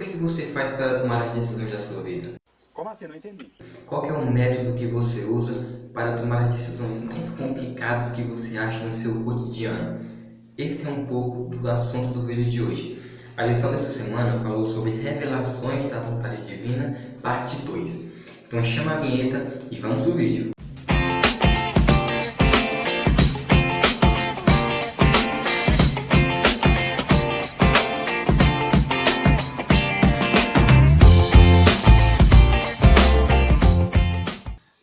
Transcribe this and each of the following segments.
que você faz para tomar as decisões da sua vida? Como assim? Não entendi. Qual que é o método que você usa para tomar as decisões mais complicadas que você acha no seu cotidiano? Esse é um pouco do assunto do vídeo de hoje. A lição dessa semana falou sobre revelações da vontade divina, parte 2. Então chama a vinheta e vamos pro vídeo.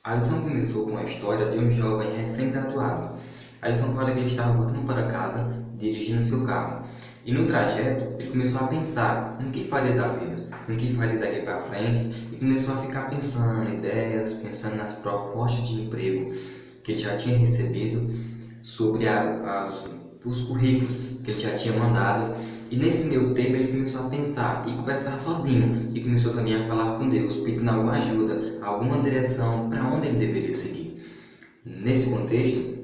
A lição começou com a história de um jovem recém-graduado. A lição fala que ele estava voltando para casa, dirigindo seu carro. E no trajeto, ele começou a pensar no que faria da vida, no que faria daqui para frente, e começou a ficar pensando ideias, pensando nas propostas de emprego que ele já tinha recebido, sobre os currículos que ele já tinha mandado. E nesse meio tempo ele começou a pensar e conversar sozinho, e começou também a falar com Deus, pedindo alguma ajuda, alguma direção para onde ele deveria seguir. Nesse contexto,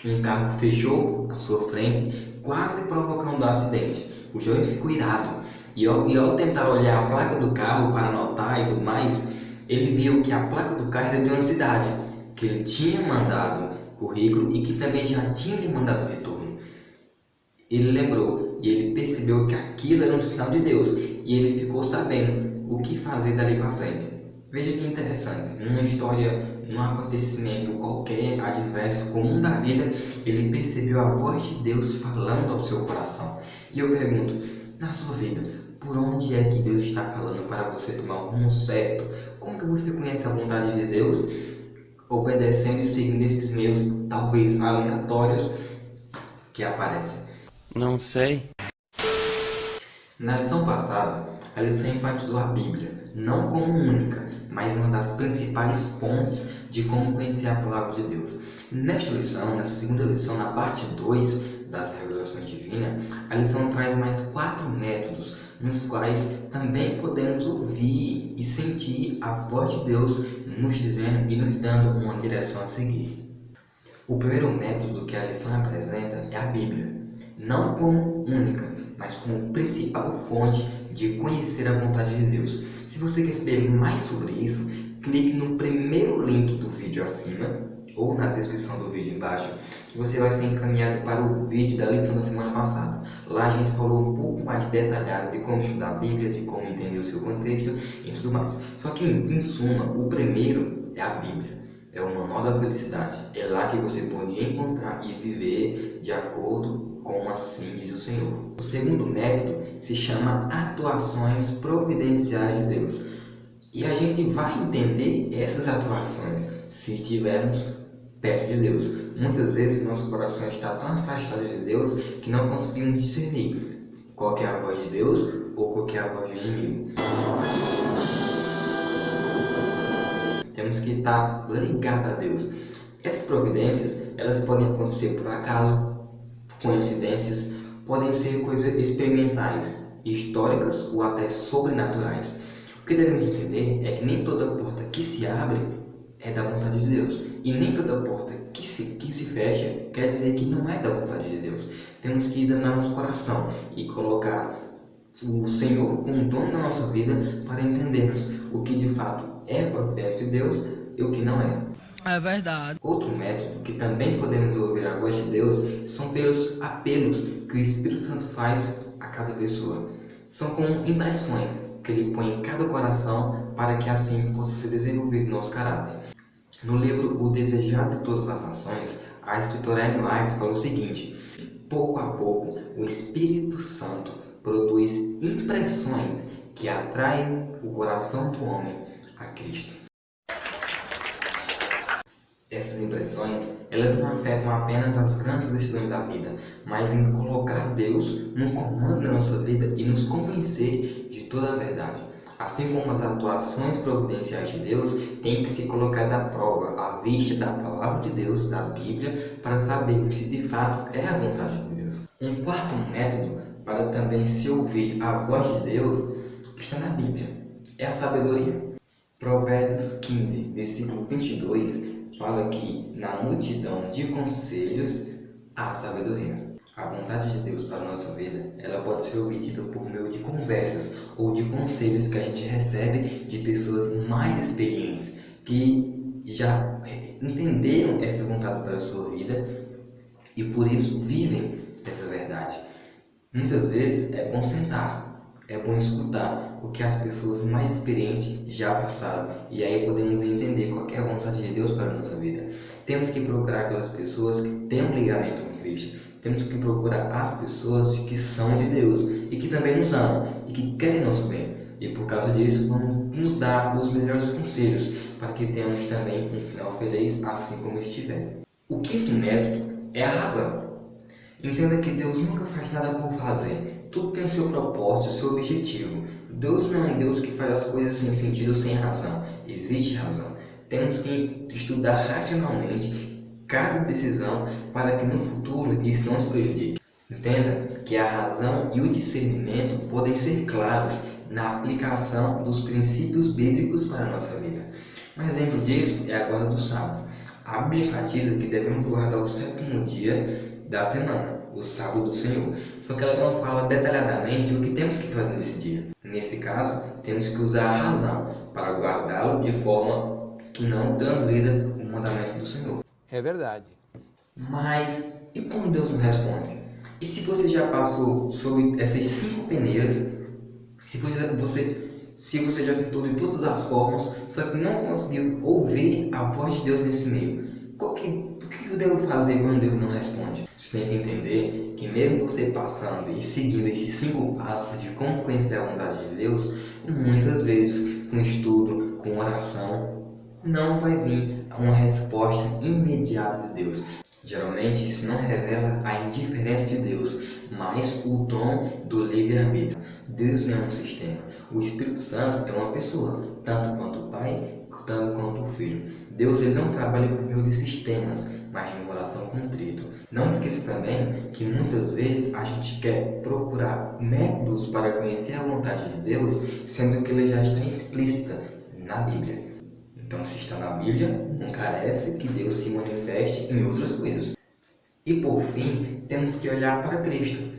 um carro fechou à sua frente, quase provocando um acidente. O jovem ficou irado e ao tentar olhar a placa do carro para anotar e tudo mais, ele viu que a placa do carro era de uma cidade que ele tinha mandado currículo e que também já tinha lhe mandado retorno. Ele lembrou e ele percebeu que aquilo era um sinal de Deus e ele ficou sabendo o que fazer dali para frente. Veja que interessante, numa história, num acontecimento qualquer, adverso, comum da vida, ele percebeu a voz de Deus falando ao seu coração. E eu pergunto, na sua vida, por onde é que Deus está falando para você tomar o rumo certo? Como que você conhece a vontade de Deus? Obedecendo e seguindo esses meios, talvez aleatórios, que aparecem. Não sei. Na lição passada, a lição enfatizou a Bíblia, não como única, mas uma das principais fontes de como conhecer a palavra de Deus. Nesta lição, nessa segunda lição, na parte 2 das revelações divinas, a lição traz mais 4 métodos, nos quais também podemos ouvir e sentir a voz de Deus nos dizendo e nos dando uma direção a seguir. O primeiro método que a lição apresenta é a Bíblia, não como única, mas como principal fonte de conhecer a vontade de Deus. Se você quer saber mais sobre isso, clique no primeiro link do vídeo acima ou na descrição do vídeo embaixo, que você vai ser encaminhado para o vídeo da lição da semana passada. Lá a gente falou um pouco mais detalhado de como estudar a Bíblia, de como entender o seu contexto e tudo mais. Só que, em suma, o primeiro é a Bíblia. É o manual da felicidade. É lá que você pode encontrar e viver de acordo com assim diz o Senhor. O segundo método se chama atuações providenciais de Deus. E a gente vai entender essas atuações se estivermos perto de Deus. Muitas vezes nosso coração está tão afastado de Deus que não conseguimos discernir qual é a voz de Deus ou qual é a voz do inimigo. Temos que estar ligados a Deus. Essas providências, elas podem acontecer por acaso, coincidências, podem ser coisas experimentais, históricas ou até sobrenaturais. O que devemos entender é que nem toda porta que se abre é da vontade de Deus, e nem toda porta que se fecha quer dizer que não é da vontade de Deus. Temos que examinar nosso coração e colocar o Senhor como dono da nossa vida para entendermos o que de fato é a providência de Deus e o que não é. É verdade. Outro método que também podemos ouvir a voz de Deus são pelos apelos que o Espírito Santo faz a cada pessoa. São como impressões que ele põe em cada coração para que assim possa ser desenvolvido nosso caráter. No livro O Desejado de Todas as Nações, a escritora Ellen White falou o seguinte: pouco a pouco o Espírito Santo produz impressões que atraem o coração do homem a Cristo. Essas impressões, elas não afetam apenas as grandes decisões da vida, mas em colocar Deus no comando da nossa vida e nos convencer de toda a verdade. Assim como as atuações providenciais de Deus têm que se colocar à prova, à vista da palavra de Deus, da Bíblia, para sabermos se de fato é a vontade de Deus. Um quarto método para também se ouvir a voz de Deus está na Bíblia, é a sabedoria. Provérbios 15, versículo 22, fala que na multidão de conselhos há sabedoria. A vontade de Deus para a nossa vida, ela pode ser obtida por meio de conversas ou de conselhos que a gente recebe de pessoas mais experientes, que já entenderam essa vontade para a sua vida e por isso vivem essa verdade. Muitas vezes é bom sentar, é bom escutar o que as pessoas mais experientes já passaram e aí podemos entender qual é a vontade de Deus para a nossa vida. Temos que procurar aquelas pessoas que têm um ligamento com Cristo. Temos que procurar as pessoas que são de Deus e que também nos amam e que querem nosso bem. E por causa disso, vão nos dar os melhores conselhos para que tenhamos também um final feliz, assim como estiver. O quinto método é a razão. Entenda que Deus nunca faz nada por fazer. Tudo tem o seu propósito, o seu objetivo. Deus não é um Deus que faz as coisas sem sentido, sem razão. Existe razão. Temos que estudar racionalmente cada decisão para que no futuro isso não se prejudique. Entenda que a razão e o discernimento podem ser claros na aplicação dos princípios bíblicos para a nossa vida. Um exemplo disso é a guarda do sábado. A Bíblia enfatiza que devemos guardar o sétimo dia da semana, o sábado do Senhor. Só que ela não fala detalhadamente o que temos que fazer nesse dia. Nesse caso, temos que usar a razão para guardá-lo de forma que não transgrida o mandamento do Senhor. É verdade. Mas e como Deus nos responde? E se você já passou sobre essas 5 peneiras, se você já tentou de todas as formas, só que não conseguiu ouvir a voz de Deus nesse meio, o que eu devo fazer quando Deus não responde? Você tem que entender que mesmo você passando e seguindo esses 5 passos de como conhecer a vontade de Deus, muitas vezes com estudo, com oração, não vai vir uma resposta imediata de Deus. Geralmente isso não revela a indiferença de Deus, mas o dom do livre-arbítrio. Deus não é um sistema. O Espírito Santo é uma pessoa, tanto quanto o Pai, tanto quanto o Filho. Deus ele não trabalha por meio de sistemas, mas de um coração contrito. Não esqueça também que muitas vezes a gente quer procurar métodos para conhecer a vontade de Deus, sendo que ele já está explícita na Bíblia. Então, se está na Bíblia, não carece que Deus se manifeste em outras coisas. E por fim, temos que olhar para Cristo.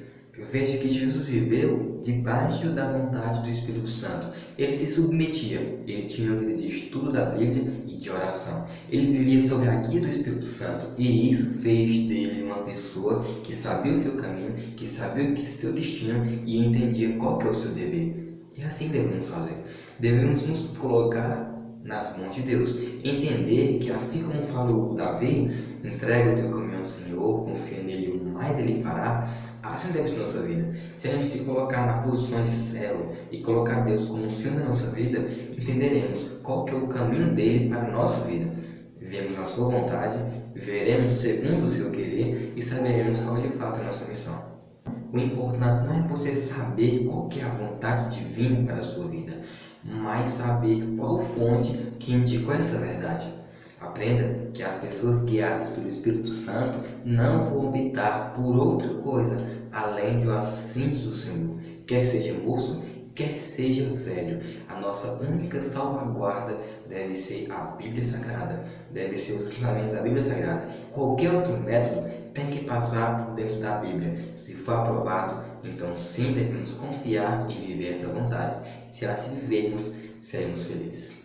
Veja que Jesus viveu debaixo da vontade do Espírito Santo. Ele se submetia, ele tinha uma vida de estudo da Bíblia e de oração. Ele vivia sob a guia do Espírito Santo e isso fez dele uma pessoa que sabia o seu caminho, que sabia o seu destino e entendia qual que é o seu dever. E assim devemos fazer. Devemos nos colocar nas mãos de Deus. Entender que assim como falou Davi, entrega o teu caminho ao Senhor, confia nele, o mais ele fará. Assim deve ser nossa vida. Se a gente se colocar na posição de servo e colocar Deus como o Senhor da nossa vida, entenderemos qual que é o caminho dele para a nossa vida. Vivemos na sua vontade, viveremos segundo o seu querer e saberemos qual de fato é a nossa missão. O importante não é você saber qual que é a vontade divina para a sua vida, mas saber qual fonte que indicou essa verdade. Aprenda que as pessoas guiadas pelo Espírito Santo não vão optar por outra coisa além do assentos do Senhor, quer seja moço, quer seja velho. A nossa única salvaguarda deve ser a Bíblia Sagrada, deve ser os ensinamentos da Bíblia Sagrada. Qualquer outro método tem que passar por dentro da Bíblia. Se for aprovado, então sim devemos confiar e viver essa vontade. Se assim vivermos, seremos felizes.